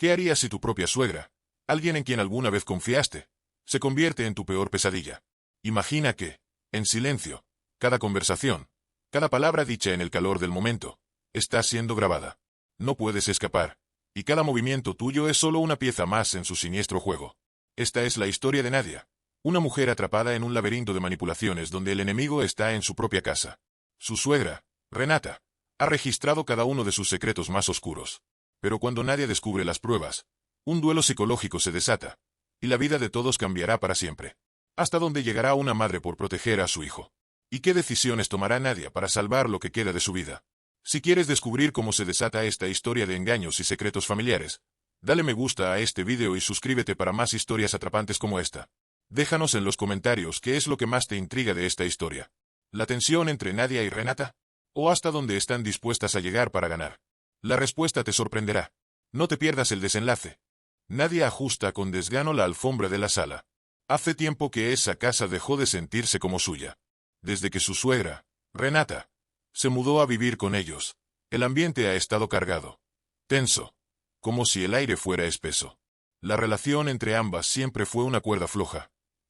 ¿Qué harías si tu propia suegra, alguien en quien alguna vez confiaste, se convierte en tu peor pesadilla? Imagina que, en silencio, cada conversación, cada palabra dicha en el calor del momento, está siendo grabada. No puedes escapar, y cada movimiento tuyo es solo una pieza más en su siniestro juego. Esta es la historia de Nadia, una mujer atrapada en un laberinto de manipulaciones donde el enemigo está en su propia casa. Su suegra, Renata, ha registrado cada uno de sus secretos más oscuros. Pero cuando Nadia descubre las pruebas, un duelo psicológico se desata, y la vida de todos cambiará para siempre. ¿Hasta dónde llegará una madre por proteger a su hijo? ¿Y qué decisiones tomará Nadia para salvar lo que queda de su vida? Si quieres descubrir cómo se desata esta historia de engaños y secretos familiares, dale me gusta a este vídeo y suscríbete para más historias atrapantes como esta. Déjanos en los comentarios qué es lo que más te intriga de esta historia. ¿La tensión entre Nadia y Renata? ¿O hasta dónde están dispuestas a llegar para ganar? La respuesta te sorprenderá. No te pierdas el desenlace. Nadia ajusta con desgano la alfombra de la sala. Hace tiempo que esa casa dejó de sentirse como suya. Desde que su suegra, Renata, se mudó a vivir con ellos, el ambiente ha estado cargado, tenso, como si el aire fuera espeso. La relación entre ambas siempre fue una cuerda floja.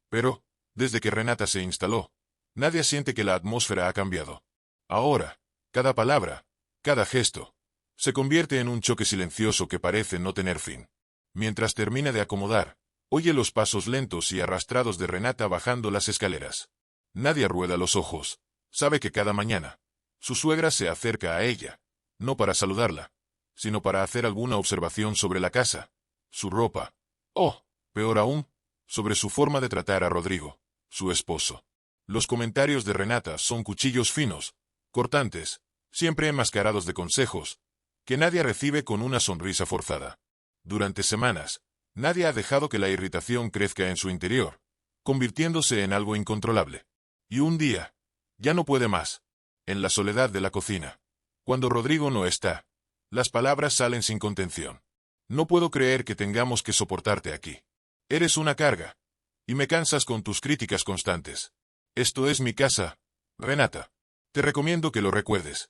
Pero, desde que Renata se instaló, Nadia siente que la atmósfera ha cambiado. Ahora, cada palabra, cada gesto, se convierte en un choque silencioso que parece no tener fin. Mientras termina de acomodar, oye los pasos lentos y arrastrados de Renata bajando las escaleras. Nadia rueda los ojos. Sabe que cada mañana, su suegra se acerca a ella, no para saludarla, sino para hacer alguna observación sobre la casa, su ropa, o, peor aún, sobre su forma de tratar a Rodrigo, su esposo. Los comentarios de Renata son cuchillos finos, cortantes, siempre enmascarados de consejos, que Nadia recibe con una sonrisa forzada. Durante semanas, Nadia ha dejado que la irritación crezca en su interior, convirtiéndose en algo incontrolable. Y un día, ya no puede más. En la soledad de la cocina, cuando Rodrigo no está, las palabras salen sin contención. No puedo creer que tengamos que soportarte aquí. Eres una carga, y me cansas con tus críticas constantes. Esto es mi casa, Renata. Te recomiendo que lo recuerdes.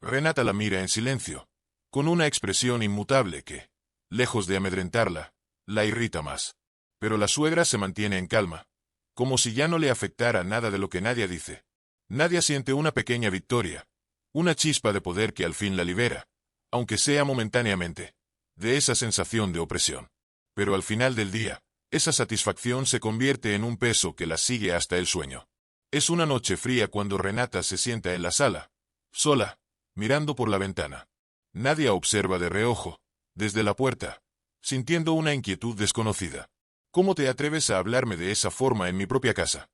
Renata la mira en silencio, con una expresión inmutable que, lejos de amedrentarla, la irrita más. Pero la suegra se mantiene en calma, como si ya no le afectara nada de lo que Nadia dice. Nadia siente una pequeña victoria, una chispa de poder que al fin la libera, aunque sea momentáneamente, de esa sensación de opresión. Pero al final del día, esa satisfacción se convierte en un peso que la sigue hasta el sueño. Es una noche fría cuando Renata se sienta en la sala, sola, mirando por la ventana. Nadia observa de reojo, desde la puerta, sintiendo una inquietud desconocida. ¿Cómo te atreves a hablarme de esa forma en mi propia casa?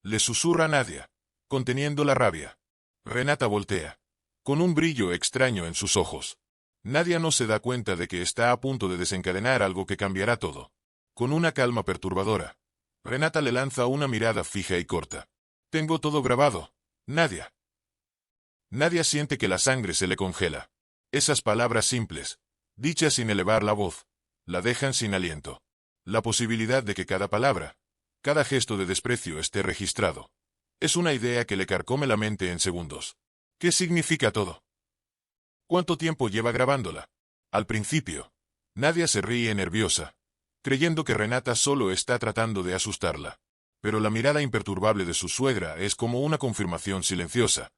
Le susurra Nadia, conteniendo la rabia. Renata voltea, con un brillo extraño en sus ojos. Nadia no se da cuenta de que está a punto de desencadenar algo que cambiará todo. Con una calma perturbadora, Renata le lanza una mirada fija y corta. Tengo todo grabado, Nadia. Nadia siente que la sangre se le congela. Esas palabras simples, dichas sin elevar la voz, la dejan sin aliento. La posibilidad de que cada palabra, cada gesto de desprecio esté registrado, es una idea que le carcome la mente en segundos. ¿Qué significa todo? ¿Cuánto tiempo lleva grabándola? Al principio, Nadia se ríe nerviosa, creyendo que Renata solo está tratando de asustarla. Pero la mirada imperturbable de su suegra es como una confirmación silenciosa,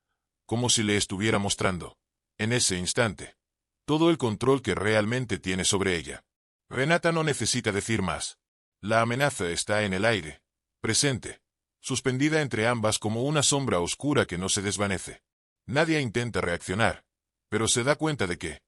como si le estuviera mostrando, en ese instante, todo el control que realmente tiene sobre ella. Renata no necesita decir más. La amenaza está en el aire, presente, suspendida entre ambas como una sombra oscura que no se desvanece. Nadia intenta reaccionar, pero se da cuenta de que,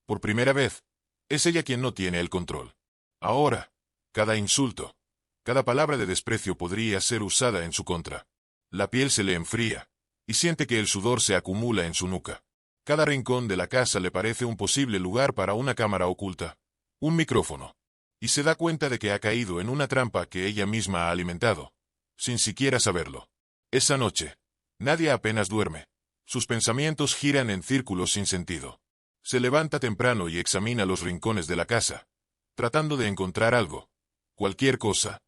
por primera vez, es ella quien no tiene el control. Ahora, cada insulto, cada palabra de desprecio podría ser usada en su contra. La piel se le enfría, y siente que el sudor se acumula en su nuca. Cada rincón de la casa le parece un posible lugar para una cámara oculta, un micrófono. Y se da cuenta de que ha caído en una trampa que ella misma ha alimentado, sin siquiera saberlo. Esa noche, Nadia apenas duerme. Sus pensamientos giran en círculos sin sentido. Se levanta temprano y examina los rincones de la casa, tratando de encontrar algo, cualquier cosa,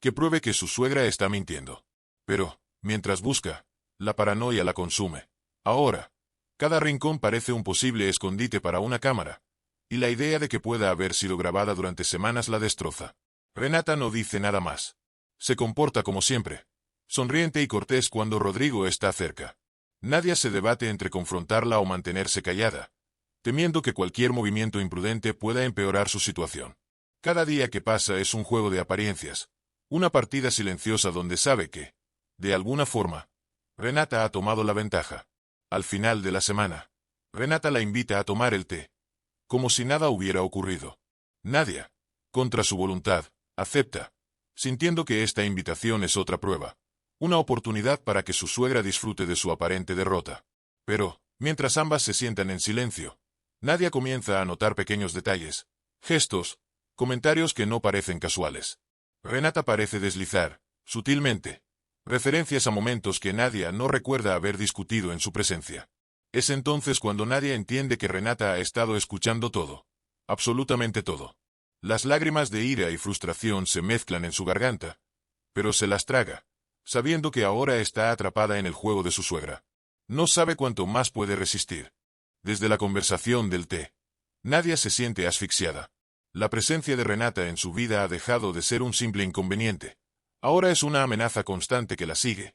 que pruebe que su suegra está mintiendo. Pero, mientras busca, la paranoia la consume. Ahora, cada rincón parece un posible escondite para una cámara, y la idea de que pueda haber sido grabada durante semanas la destroza. Renata no dice nada más. Se comporta como siempre, sonriente y cortés cuando Rodrigo está cerca. Nadia se debate entre confrontarla o mantenerse callada, temiendo que cualquier movimiento imprudente pueda empeorar su situación. Cada día que pasa es un juego de apariencias, una partida silenciosa donde sabe que, de alguna forma, Renata ha tomado la ventaja. Al final de la semana, Renata la invita a tomar el té, como si nada hubiera ocurrido. Nadia, contra su voluntad, acepta, sintiendo que esta invitación es otra prueba, una oportunidad para que su suegra disfrute de su aparente derrota. Pero, mientras ambas se sientan en silencio, Nadia comienza a notar pequeños detalles, gestos, comentarios que no parecen casuales. Renata parece deslizar, sutilmente, referencias a momentos que Nadia no recuerda haber discutido en su presencia. Es entonces cuando Nadia entiende que Renata ha estado escuchando todo. Absolutamente todo. Las lágrimas de ira y frustración se mezclan en su garganta, pero se las traga, sabiendo que ahora está atrapada en el juego de su suegra. No sabe cuánto más puede resistir. Desde la conversación del té, Nadia se siente asfixiada. La presencia de Renata en su vida ha dejado de ser un simple inconveniente. Ahora es una amenaza constante que la sigue,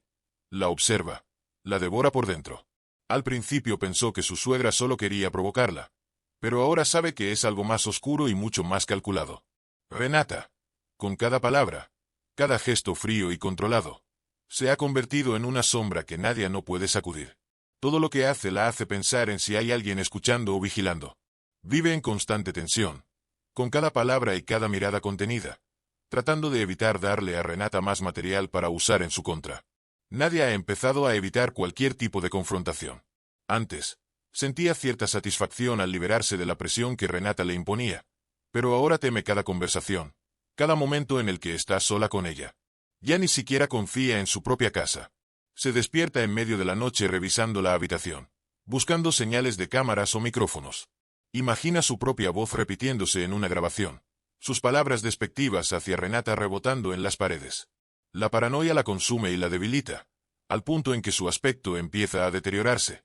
la observa, la devora por dentro. Al principio pensó que su suegra solo quería provocarla, pero ahora sabe que es algo más oscuro y mucho más calculado. Renata, con cada palabra, cada gesto frío y controlado, se ha convertido en una sombra que Nadia no puede sacudir. Todo lo que hace la hace pensar en si hay alguien escuchando o vigilando. Vive en constante tensión, con cada palabra y cada mirada contenida, tratando de evitar darle a Renata más material para usar en su contra. Nadia ha empezado a evitar cualquier tipo de confrontación. Antes, sentía cierta satisfacción al liberarse de la presión que Renata le imponía, pero ahora teme cada conversación, cada momento en el que está sola con ella. Ya ni siquiera confía en su propia casa. Se despierta en medio de la noche revisando la habitación, buscando señales de cámaras o micrófonos. Imagina su propia voz repitiéndose en una grabación, sus palabras despectivas hacia Renata rebotando en las paredes. La paranoia la consume y la debilita, al punto en que su aspecto empieza a deteriorarse.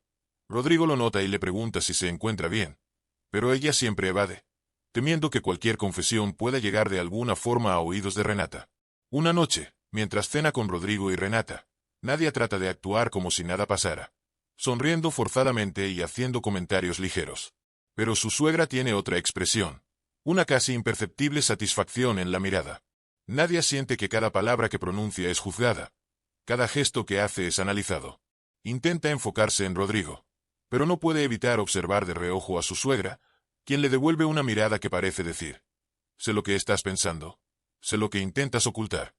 Rodrigo lo nota y le pregunta si se encuentra bien, pero ella siempre evade, temiendo que cualquier confesión pueda llegar de alguna forma a oídos de Renata. Una noche, mientras cena con Rodrigo y Renata, Nadia trata de actuar como si nada pasara, sonriendo forzadamente y haciendo comentarios ligeros. Pero su suegra tiene otra expresión, una casi imperceptible satisfacción en la mirada. Nadia siente que cada palabra que pronuncia es juzgada, cada gesto que hace es analizado. Intenta enfocarse en Rodrigo, pero no puede evitar observar de reojo a su suegra, quien le devuelve una mirada que parece decir: sé lo que estás pensando, sé lo que intentas ocultar.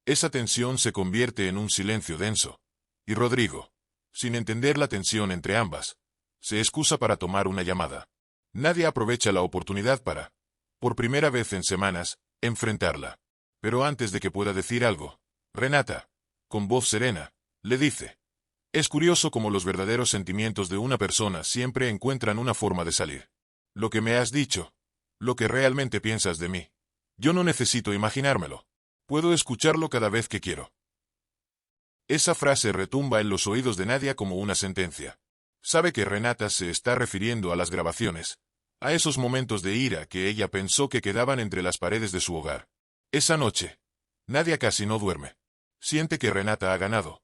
Esa tensión se convierte en un silencio denso, y Rodrigo, sin entender la tensión entre ambas, se excusa para tomar una llamada. Nadia aprovecha la oportunidad para, por primera vez en semanas, enfrentarla. Pero antes de que pueda decir algo, Renata, con voz serena, le dice: es curioso cómo los verdaderos sentimientos de una persona siempre encuentran una forma de salir. Lo que me has dicho, lo que realmente piensas de mí, yo no necesito imaginármelo. Puedo escucharlo cada vez que quiero. Esa frase retumba en los oídos de Nadia como una sentencia. Sabe que Renata se está refiriendo a las grabaciones, a esos momentos de ira que ella pensó que quedaban entre las paredes de su hogar. Esa noche, Nadia casi no duerme. Siente que Renata ha ganado,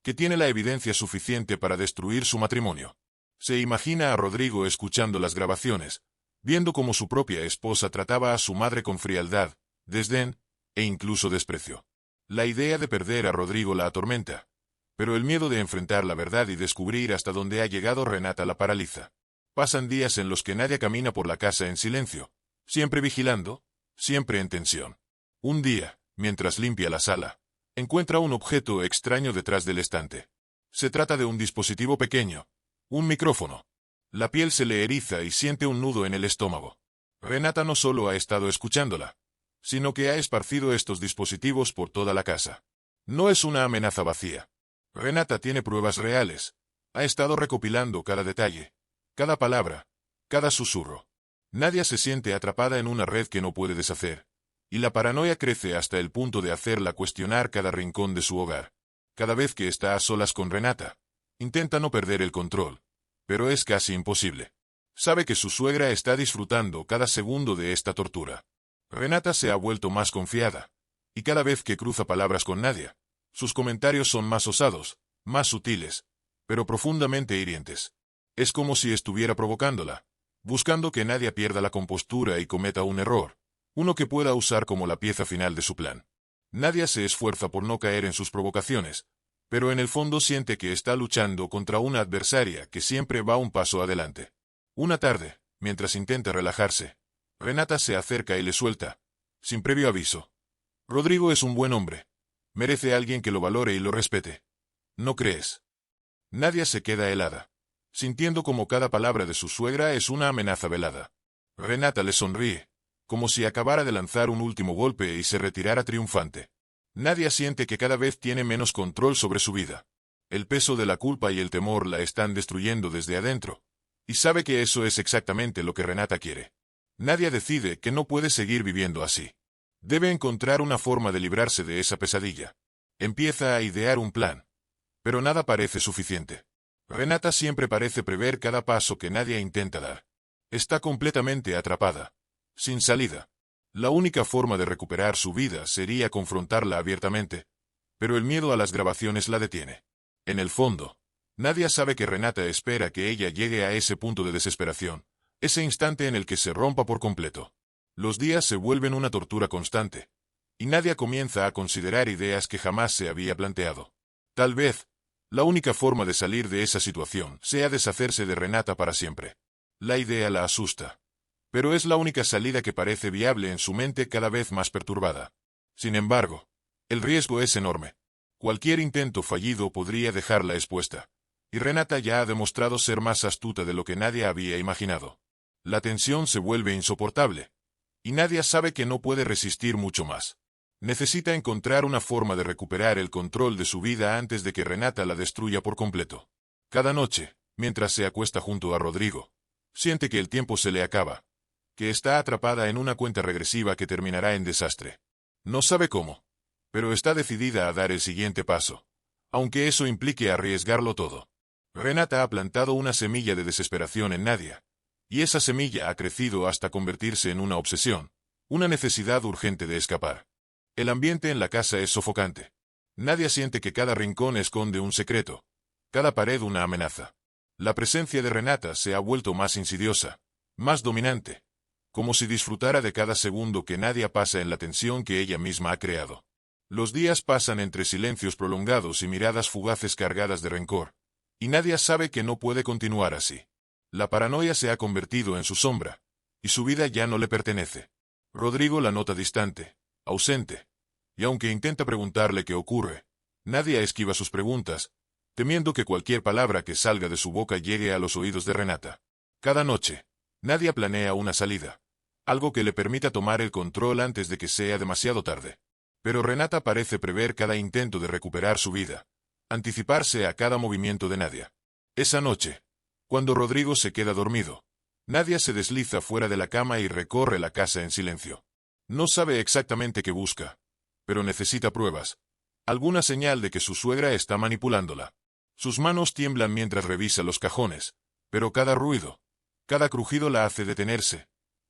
que tiene la evidencia suficiente para destruir su matrimonio. Se imagina a Rodrigo escuchando las grabaciones, viendo cómo su propia esposa trataba a su madre con frialdad, desdén e incluso desprecio. La idea de perder a Rodrigo la atormenta, pero el miedo de enfrentar la verdad y descubrir hasta dónde ha llegado Renata la paraliza. Pasan días en los que Nadia camina por la casa en silencio, siempre vigilando, siempre en tensión. Un día, mientras limpia la sala, encuentra un objeto extraño detrás del estante. Se trata de un dispositivo pequeño, un micrófono. La piel se le eriza y siente un nudo en el estómago. Renata no solo ha estado escuchándola, sino que ha esparcido estos dispositivos por toda la casa. No es una amenaza vacía. Renata tiene pruebas reales. Ha estado recopilando cada detalle, cada palabra, cada susurro. Nadia se siente atrapada en una red que no puede deshacer, y la paranoia crece hasta el punto de hacerla cuestionar cada rincón de su hogar. Cada vez que está a solas con Renata, intenta no perder el control, pero es casi imposible. Sabe que su suegra está disfrutando cada segundo de esta tortura. Renata se ha vuelto más confiada, y cada vez que cruza palabras con Nadia, sus comentarios son más osados, más sutiles, pero profundamente hirientes. Es como si estuviera provocándola, buscando que Nadia pierda la compostura y cometa un error, uno que pueda usar como la pieza final de su plan. Nadia se esfuerza por no caer en sus provocaciones, pero en el fondo siente que está luchando contra una adversaria que siempre va un paso adelante. Una tarde, mientras intenta relajarse, Renata se acerca y le suelta, sin previo aviso: Rodrigo es un buen hombre. Merece a alguien que lo valore y lo respete. ¿No crees? Nadia se queda helada, sintiendo como cada palabra de su suegra es una amenaza velada. Renata le sonríe, como si acabara de lanzar un último golpe y se retirara triunfante. Nadia siente que cada vez tiene menos control sobre su vida. El peso de la culpa y el temor la están destruyendo desde adentro, y sabe que eso es exactamente lo que Renata quiere. Nadia decide que no puede seguir viviendo así. Debe encontrar una forma de librarse de esa pesadilla. Empieza a idear un plan, pero nada parece suficiente. Renata siempre parece prever cada paso que Nadia intenta dar. Está completamente atrapada, sin salida. La única forma de recuperar su vida sería confrontarla abiertamente, pero el miedo a las grabaciones la detiene. En el fondo, Nadia sabe que Renata espera que ella llegue a ese punto de desesperación, ese instante en el que se rompa por completo. Los días se vuelven una tortura constante, y Nadia comienza a considerar ideas que jamás se había planteado. Tal vez, la única forma de salir de esa situación sea deshacerse de Renata para siempre. La idea la asusta, pero es la única salida que parece viable en su mente cada vez más perturbada. Sin embargo, el riesgo es enorme. Cualquier intento fallido podría dejarla expuesta, y Renata ya ha demostrado ser más astuta de lo que Nadia había imaginado. La tensión se vuelve insoportable, y Nadia sabe que no puede resistir mucho más. Necesita encontrar una forma de recuperar el control de su vida antes de que Renata la destruya por completo. Cada noche, mientras se acuesta junto a Rodrigo, siente que el tiempo se le acaba, que está atrapada en una cuenta regresiva que terminará en desastre. No sabe cómo, pero está decidida a dar el siguiente paso, aunque eso implique arriesgarlo todo. Renata ha plantado una semilla de desesperación en Nadia, y esa semilla ha crecido hasta convertirse en una obsesión, una necesidad urgente de escapar. El ambiente en la casa es sofocante. Nadia siente que cada rincón esconde un secreto, cada pared una amenaza. La presencia de Renata se ha vuelto más insidiosa, más dominante, como si disfrutara de cada segundo que Nadia pasa en la tensión que ella misma ha creado. Los días pasan entre silencios prolongados y miradas fugaces cargadas de rencor, y Nadia sabe que no puede continuar así. La paranoia se ha convertido en su sombra, y su vida ya no le pertenece. Rodrigo la nota distante, ausente, y aunque intenta preguntarle qué ocurre, Nadia esquiva sus preguntas, temiendo que cualquier palabra que salga de su boca llegue a los oídos de Renata. Cada noche, Nadia planea una salida, algo que le permita tomar el control antes de que sea demasiado tarde. Pero Renata parece prever cada intento de recuperar su vida, anticiparse a cada movimiento de Nadia. Esa noche, cuando Rodrigo se queda dormido, Nadia se desliza fuera de la cama y recorre la casa en silencio. No sabe exactamente qué busca, pero necesita pruebas, alguna señal de que su suegra está manipulándola. Sus manos tiemblan mientras revisa los cajones, pero cada ruido, cada crujido la hace detenerse,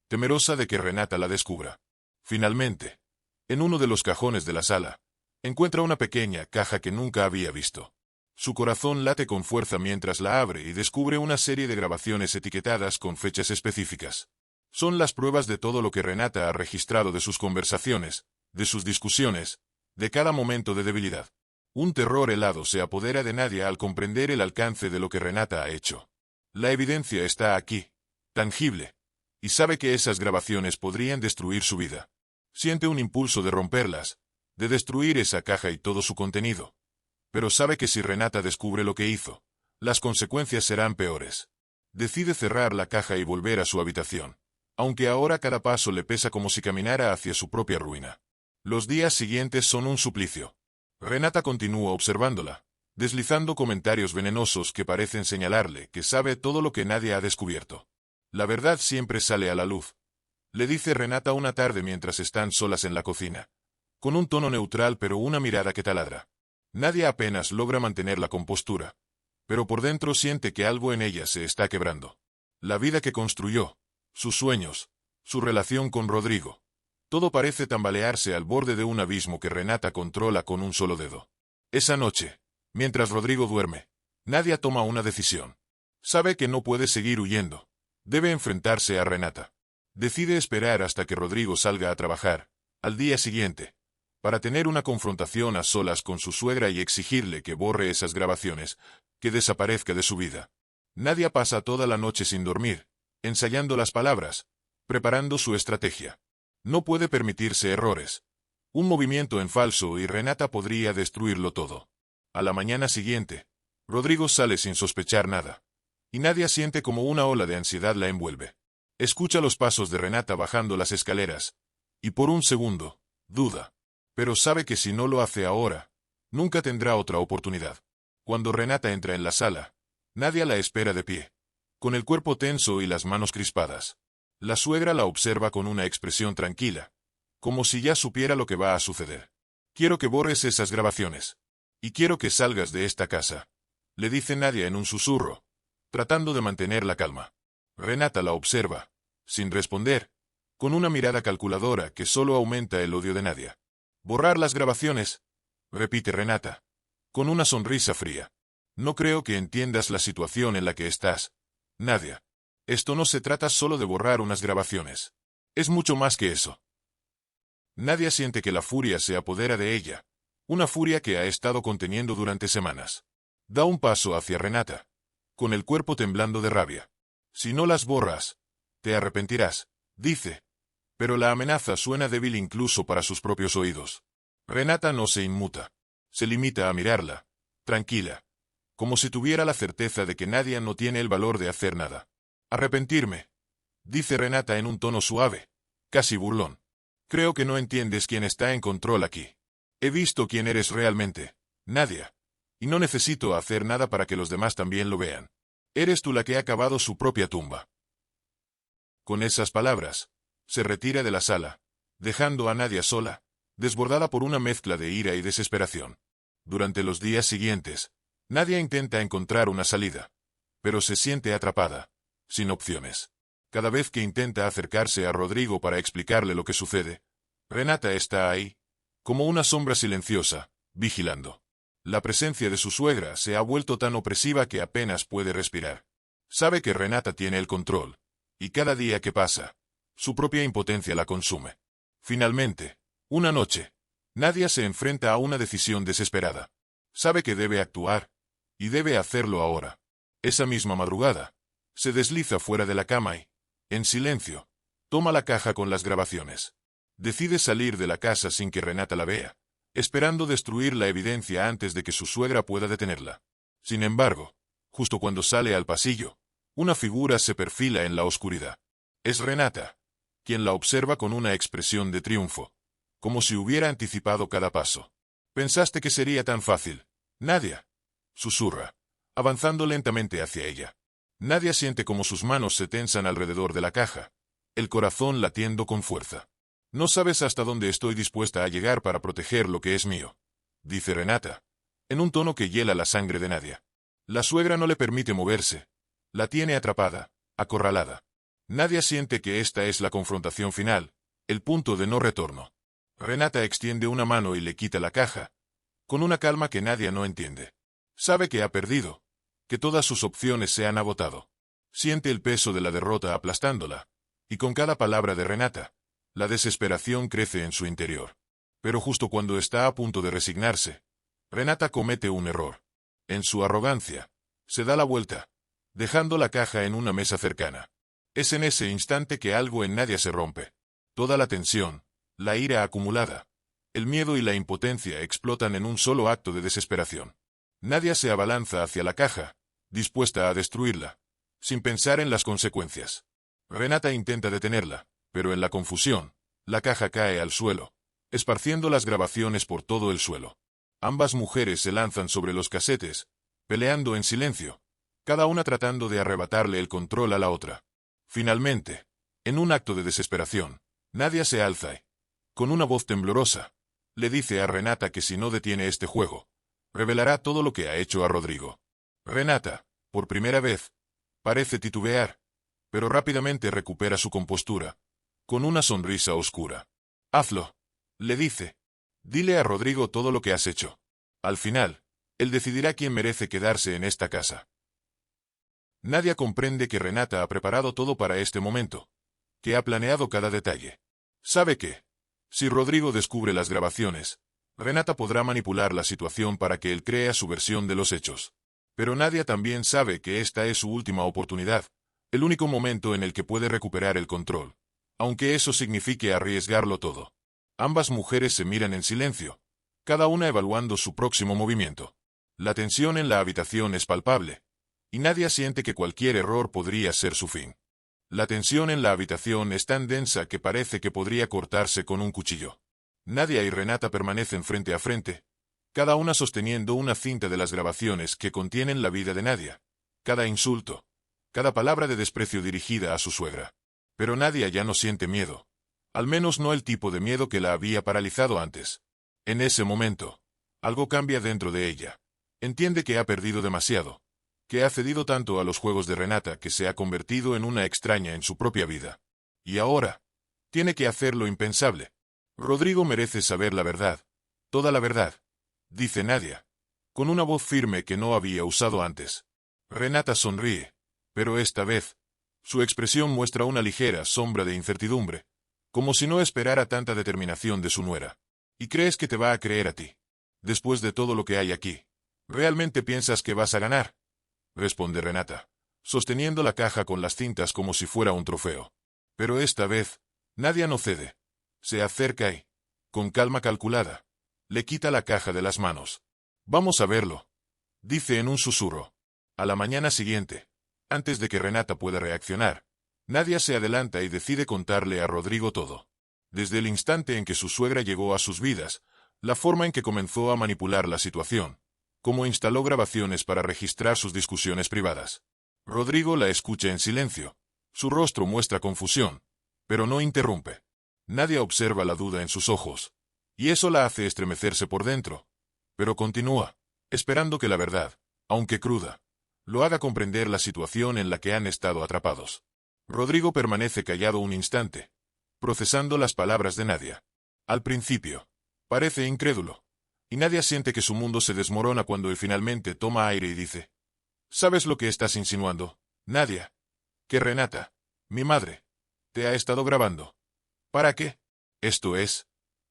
temerosa de que Renata la descubra. Finalmente, en uno de los cajones de la sala, encuentra una pequeña caja que nunca había visto. Su corazón late con fuerza mientras la abre y descubre una serie de grabaciones etiquetadas con fechas específicas. Son las pruebas de todo lo que Renata ha registrado de sus conversaciones, de sus discusiones, de cada momento de debilidad. Un terror helado se apodera de Nadia al comprender el alcance de lo que Renata ha hecho. La evidencia está aquí, tangible, y sabe que esas grabaciones podrían destruir su vida. Siente un impulso de romperlas, de destruir esa caja y todo su contenido. Pero sabe que si Renata descubre lo que hizo, las consecuencias serán peores. Decide cerrar la caja y volver a su habitación, aunque ahora cada paso le pesa como si caminara hacia su propia ruina. Los días siguientes son un suplicio. Renata continúa observándola, deslizando comentarios venenosos que parecen señalarle que sabe todo lo que nadie ha descubierto. La verdad siempre sale a la luz, le dice Renata una tarde mientras están solas en la cocina, con un tono neutral pero una mirada que taladra. Nadia apenas logra mantener la compostura, pero por dentro siente que algo en ella se está quebrando. La vida que construyó, sus sueños, su relación con Rodrigo. Todo parece tambalearse al borde de un abismo que Renata controla con un solo dedo. Esa noche, mientras Rodrigo duerme, Nadia toma una decisión. Sabe que no puede seguir huyendo. Debe enfrentarse a Renata. Decide esperar hasta que Rodrigo salga a trabajar, al día siguiente, para tener una confrontación a solas con su suegra y exigirle que borre esas grabaciones, que desaparezca de su vida. Nadia pasa toda la noche sin dormir, ensayando las palabras, preparando su estrategia. No puede permitirse errores. Un movimiento en falso y Renata podría destruirlo todo. A la mañana siguiente, Rodrigo sale sin sospechar nada. Y Nadia siente como una ola de ansiedad la envuelve. Escucha los pasos de Renata bajando las escaleras. Y por un segundo, duda. Pero sabe que si no lo hace ahora, nunca tendrá otra oportunidad. Cuando Renata entra en la sala, Nadia la espera de pie, con el cuerpo tenso y las manos crispadas. La suegra la observa con una expresión tranquila, como si ya supiera lo que va a suceder. Quiero que borres esas grabaciones. Y quiero que salgas de esta casa, le dice Nadia en un susurro, tratando de mantener la calma. Renata la observa, sin responder, con una mirada calculadora que solo aumenta el odio de Nadia. «Borrar las grabaciones», repite Renata, con una sonrisa fría. «No creo que entiendas la situación en la que estás, Nadia. Esto no se trata solo de borrar unas grabaciones. Es mucho más que eso». Nadia siente que la furia se apodera de ella, una furia que ha estado conteniendo durante semanas. Da un paso hacia Renata, con el cuerpo temblando de rabia. «Si no las borras, te arrepentirás», dice. Pero la amenaza suena débil incluso para sus propios oídos. Renata no se inmuta. Se limita a mirarla, tranquila, como si tuviera la certeza de que Nadia no tiene el valor de hacer nada. «Arrepentirme», dice Renata en un tono suave, casi burlón. «Creo que no entiendes quién está en control aquí. He visto quién eres realmente, Nadia, y no necesito hacer nada para que los demás también lo vean. Eres tú la que ha cavado su propia tumba». Con esas palabras, se retira de la sala, dejando a Nadia sola, desbordada por una mezcla de ira y desesperación. Durante los días siguientes, Nadia intenta encontrar una salida, pero se siente atrapada, sin opciones. Cada vez que intenta acercarse a Rodrigo para explicarle lo que sucede, Renata está ahí, como una sombra silenciosa, vigilando. La presencia de su suegra se ha vuelto tan opresiva que apenas puede respirar. Sabe que Renata tiene el control, y cada día que pasa, su propia impotencia la consume. Finalmente, una noche, Nadia se enfrenta a una decisión desesperada. Sabe que debe actuar, y debe hacerlo ahora. Esa misma madrugada, se desliza fuera de la cama y, en silencio, toma la caja con las grabaciones. Decide salir de la casa sin que Renata la vea, esperando destruir la evidencia antes de que su suegra pueda detenerla. Sin embargo, justo cuando sale al pasillo, una figura se perfila en la oscuridad. Es Renata, quien la observa con una expresión de triunfo, como si hubiera anticipado cada paso. «¿Pensaste que sería tan fácil, Nadia?», susurra, avanzando lentamente hacia ella. Nadia siente como sus manos se tensan alrededor de la caja, el corazón latiendo con fuerza. «No sabes hasta dónde estoy dispuesta a llegar para proteger lo que es mío», dice Renata, en un tono que hiela la sangre de Nadia. La suegra no le permite moverse, la tiene atrapada, acorralada. Nadia siente que esta es la confrontación final, el punto de no retorno. Renata extiende una mano y le quita la caja, con una calma que Nadia no entiende. Sabe que ha perdido, que todas sus opciones se han agotado. Siente el peso de la derrota aplastándola, y con cada palabra de Renata, la desesperación crece en su interior. Pero justo cuando está a punto de resignarse, Renata comete un error. En su arrogancia, se da la vuelta, dejando la caja en una mesa cercana. Es en ese instante que algo en Nadia se rompe. Toda la tensión, la ira acumulada, el miedo y la impotencia explotan en un solo acto de desesperación. Nadia se abalanza hacia la caja, dispuesta a destruirla, sin pensar en las consecuencias. Renata intenta detenerla, pero en la confusión, la caja cae al suelo, esparciendo las grabaciones por todo el suelo. Ambas mujeres se lanzan sobre los casetes, peleando en silencio, cada una tratando de arrebatarle el control a la otra. Finalmente, en un acto de desesperación, Nadia se alza y, con una voz temblorosa, le dice a Renata que si no detiene este juego, revelará todo lo que ha hecho a Rodrigo. Renata, por primera vez, parece titubear, pero rápidamente recupera su compostura, con una sonrisa oscura. Hazlo, le dice. Dile a Rodrigo todo lo que has hecho. Al final, él decidirá quién merece quedarse en esta casa. Nadia comprende que Renata ha preparado todo para este momento, que ha planeado cada detalle. Sabe que, si Rodrigo descubre las grabaciones, Renata podrá manipular la situación para que él crea su versión de los hechos. Pero Nadia también sabe que esta es su última oportunidad, el único momento en el que puede recuperar el control, aunque eso signifique arriesgarlo todo. Ambas mujeres se miran en silencio, cada una evaluando su próximo movimiento. La tensión en la habitación es palpable, y Nadia siente que cualquier error podría ser su fin. La tensión en la habitación es tan densa que parece que podría cortarse con un cuchillo. Nadia y Renata permanecen frente a frente, cada una sosteniendo una cinta de las grabaciones que contienen la vida de Nadia, cada insulto, cada palabra de desprecio dirigida a su suegra. Pero Nadia ya no siente miedo, al menos no el tipo de miedo que la había paralizado antes. En ese momento, algo cambia dentro de ella. Entiende que ha perdido demasiado, que ha cedido tanto a los juegos de Renata que se ha convertido en una extraña en su propia vida. Y ahora, tiene que hacer lo impensable. Rodrigo merece saber la verdad, toda la verdad, dice Nadia, con una voz firme que no había usado antes. Renata sonríe, pero esta vez, su expresión muestra una ligera sombra de incertidumbre, como si no esperara tanta determinación de su nuera. ¿Y crees que te va a creer a ti? Después de todo lo que hay aquí, ¿realmente piensas que vas a ganar? Responde Renata, sosteniendo la caja con las cintas como si fuera un trofeo. Pero esta vez, Nadia no cede. Se acerca y, con calma calculada, le quita la caja de las manos. Vamos a verlo, dice en un susurro. A la mañana siguiente, antes de que Renata pueda reaccionar, Nadia se adelanta y decide contarle a Rodrigo todo. Desde el instante en que su suegra llegó a sus vidas, la forma en que comenzó a manipular la situación, cómo instaló grabaciones para registrar sus discusiones privadas. Rodrigo la escucha en silencio. Su rostro muestra confusión, pero no interrumpe. Nadia observa la duda en sus ojos, y eso la hace estremecerse por dentro. Pero continúa, esperando que la verdad, aunque cruda, lo haga comprender la situación en la que han estado atrapados. Rodrigo permanece callado un instante, procesando las palabras de Nadia. Al principio, parece incrédulo, y Nadia siente que su mundo se desmorona cuando él finalmente toma aire y dice: ¿Sabes lo que estás insinuando, Nadia? Que Renata, mi madre, te ha estado grabando. ¿Para qué? Esto es.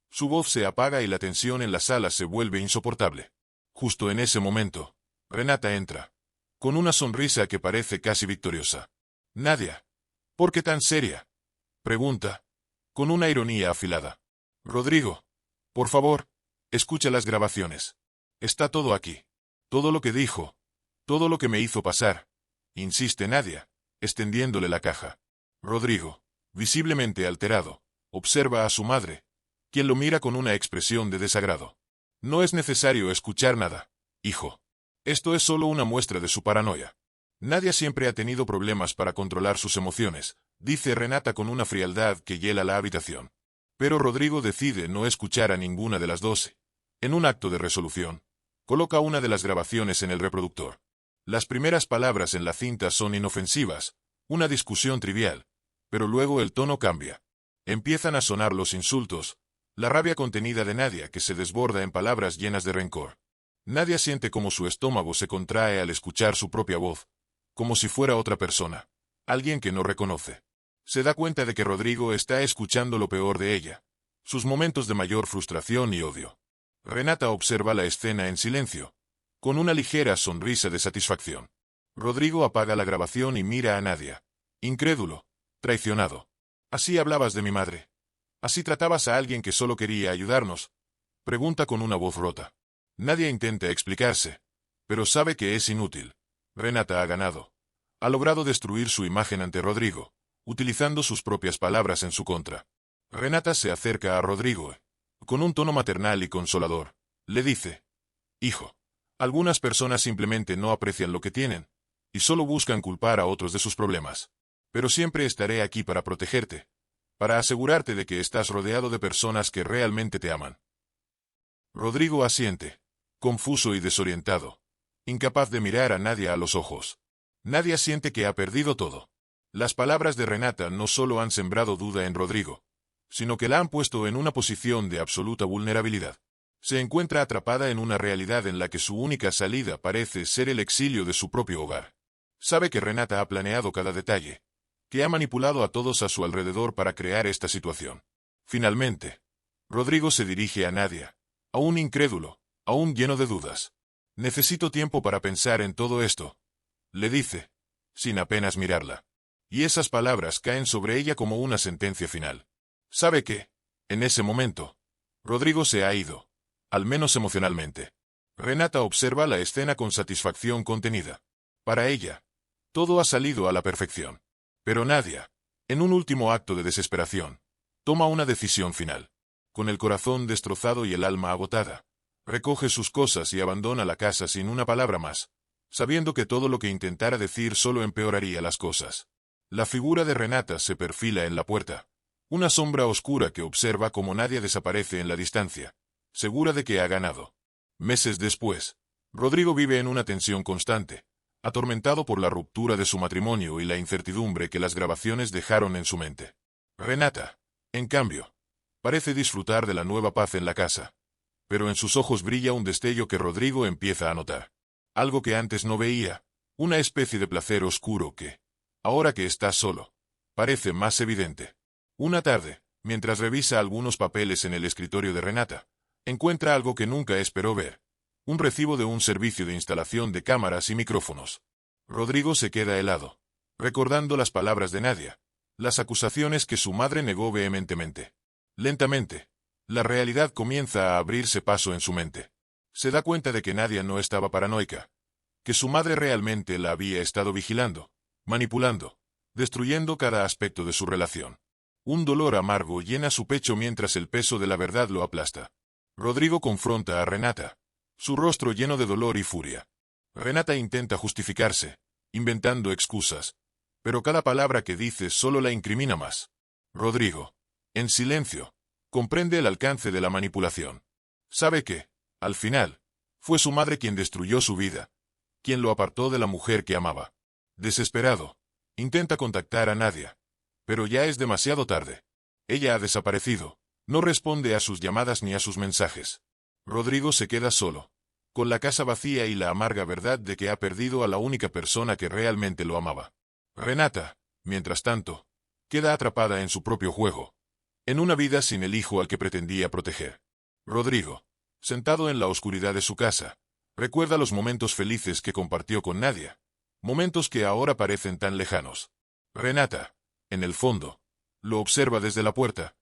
Su voz se apaga y la tensión en la sala se vuelve insoportable. Justo en ese momento, Renata entra, con una sonrisa que parece casi victoriosa. Nadia, ¿por qué tan seria? Pregunta, con una ironía afilada. Rodrigo, por favor, escucha las grabaciones. Está todo aquí. Todo lo que dijo, todo lo que me hizo pasar, insiste Nadia, extendiéndole la caja. Rodrigo, visiblemente alterado, observa a su madre, quien lo mira con una expresión de desagrado. No es necesario escuchar nada, hijo. Esto es solo una muestra de su paranoia. Nadia siempre ha tenido problemas para controlar sus emociones, dice Renata con una frialdad que hiela la habitación. Pero Rodrigo decide no escuchar a ninguna de las 12. En un acto de resolución, coloca una de las grabaciones en el reproductor. Las primeras palabras en la cinta son inofensivas, una discusión trivial, pero luego el tono cambia. Empiezan a sonar los insultos, la rabia contenida de Nadia que se desborda en palabras llenas de rencor. Nadia siente como su estómago se contrae al escuchar su propia voz, como si fuera otra persona, alguien que no reconoce. Se da cuenta de que Rodrigo está escuchando lo peor de ella, sus momentos de mayor frustración y odio. Renata observa la escena en silencio, con una ligera sonrisa de satisfacción. Rodrigo apaga la grabación y mira a Nadia, incrédulo, traicionado. ¿Así hablabas de mi madre? ¿Así tratabas a alguien que solo quería ayudarnos? Pregunta con una voz rota. Nadia intenta explicarse, pero sabe que es inútil. Renata ha ganado. Ha logrado destruir su imagen ante Rodrigo, utilizando sus propias palabras en su contra. Renata se acerca a Rodrigo. Con un tono maternal y consolador, le dice: Hijo, algunas personas simplemente no aprecian lo que tienen, y solo buscan culpar a otros de sus problemas. Pero siempre estaré aquí para protegerte, para asegurarte de que estás rodeado de personas que realmente te aman. Rodrigo asiente, confuso y desorientado, incapaz de mirar a Nadia a los ojos. Nadia siente que ha perdido todo. Las palabras de Renata no solo han sembrado duda en Rodrigo, sino que la han puesto en una posición de absoluta vulnerabilidad. Se encuentra atrapada en una realidad en la que su única salida parece ser el exilio de su propio hogar. Sabe que Renata ha planeado cada detalle, que ha manipulado a todos a su alrededor para crear esta situación. Finalmente, Rodrigo se dirige a Nadia, aún incrédulo, aún lleno de dudas. «Necesito tiempo para pensar en todo esto», le dice, sin apenas mirarla. Y esas palabras caen sobre ella como una sentencia final. Sabe que, en ese momento, Rodrigo se ha ido, al menos emocionalmente. Renata observa la escena con satisfacción contenida. Para ella, todo ha salido a la perfección. Pero Nadia, en un último acto de desesperación, toma una decisión final. Con el corazón destrozado y el alma agotada, recoge sus cosas y abandona la casa sin una palabra más, sabiendo que todo lo que intentara decir solo empeoraría las cosas. La figura de Renata se perfila en la puerta, una sombra oscura que observa cómo Nadia desaparece en la distancia, segura de que ha ganado. Meses después, Rodrigo vive en una tensión constante, atormentado por la ruptura de su matrimonio y la incertidumbre que las grabaciones dejaron en su mente. Renata, en cambio, parece disfrutar de la nueva paz en la casa, pero en sus ojos brilla un destello que Rodrigo empieza a notar. Algo que antes no veía, una especie de placer oscuro que, ahora que está solo, parece más evidente. Una tarde, mientras revisa algunos papeles en el escritorio de Renata, encuentra algo que nunca esperó ver: un recibo de un servicio de instalación de cámaras y micrófonos. Rodrigo se queda helado, recordando las palabras de Nadia, las acusaciones que su madre negó vehementemente. Lentamente, la realidad comienza a abrirse paso en su mente. Se da cuenta de que Nadia no estaba paranoica, que su madre realmente la había estado vigilando, manipulando, destruyendo cada aspecto de su relación. Un dolor amargo llena su pecho mientras el peso de la verdad lo aplasta. Rodrigo confronta a Renata, su rostro lleno de dolor y furia. Renata intenta justificarse, inventando excusas, pero cada palabra que dice solo la incrimina más. Rodrigo, en silencio, comprende el alcance de la manipulación. Sabe que, al final, fue su madre quien destruyó su vida, quien lo apartó de la mujer que amaba. Desesperado, intenta contactar a Nadia, pero ya es demasiado tarde. Ella ha desaparecido, no responde a sus llamadas ni a sus mensajes. Rodrigo se queda solo, con la casa vacía y la amarga verdad de que ha perdido a la única persona que realmente lo amaba. Renata, mientras tanto, queda atrapada en su propio juego, en una vida sin el hijo al que pretendía proteger. Rodrigo, sentado en la oscuridad de su casa, recuerda los momentos felices que compartió con Nadia, momentos que ahora parecen tan lejanos. Renata, en el fondo, lo observa desde la puerta,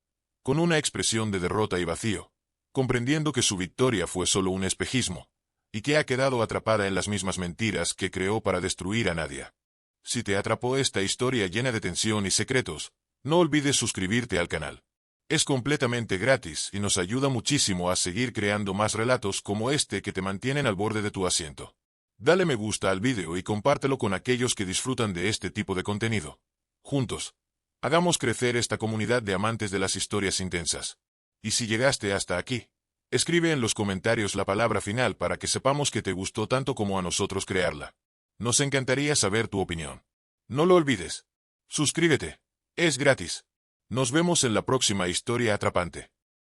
con una expresión de derrota y vacío, comprendiendo que su victoria fue solo un espejismo, y que ha quedado atrapada en las mismas mentiras que creó para destruir a Nadia. Si te atrapó esta historia llena de tensión y secretos, no olvides suscribirte al canal. Es completamente gratis y nos ayuda muchísimo a seguir creando más relatos como este que te mantienen al borde de tu asiento. Dale me gusta al vídeo y compártelo con aquellos que disfrutan de este tipo de contenido. Juntos, hagamos crecer esta comunidad de amantes de las historias intensas. Y si llegaste hasta aquí, escribe en los comentarios la palabra final para que sepamos que te gustó tanto como a nosotros crearla. Nos encantaría saber tu opinión. No lo olvides. Suscríbete. Es gratis. Nos vemos en la próxima historia atrapante.